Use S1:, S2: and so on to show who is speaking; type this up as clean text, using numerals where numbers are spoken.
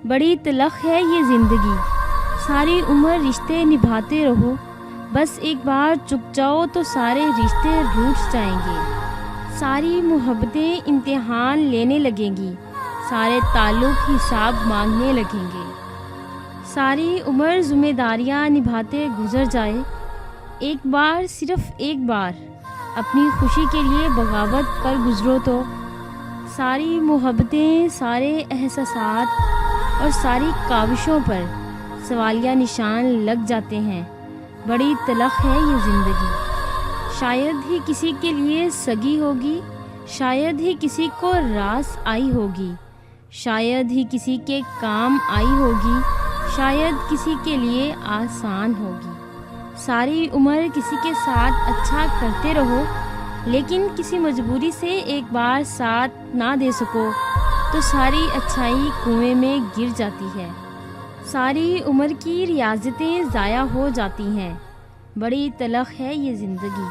S1: बड़ी तलख है ये ज़िंदगी, सारी उम्र रिश्ते निभाते रहो, बस एक बार चुक जाओ तो सारे रिश्ते रूठ जाएंगे। सारी मोहब्बतें इम्तिहान लेने लगेंगी, सारे ताल्लुक़ हिसाब मांगने लगेंगे। सारी उम्र ज़िम्मेदारियाँ निभाते गुजर जाए, एक बार सिर्फ़ एक बार अपनी खुशी के लिए बगावत कर गुजरो तो सारी मोहब्बतें, सारे एहसासात और सारी काविशों पर सवालिया निशान लग जाते हैं। बड़ी तलख है ये ज़िंदगी, शायद ही किसी के लिए सगी होगी, शायद ही किसी को रास आई होगी, शायद ही किसी के काम आई होगी, शायद किसी के लिए आसान होगी। सारी उम्र किसी के साथ अच्छा करते रहो, लेकिन किसी मजबूरी से एक बार साथ ना दे सको तो सारी अच्छाई कुएं में गिर जाती है। सारी उम्र की रियाज़तें ज़ाया हो जाती हैं। बड़ी तलख है ये ज़िंदगी।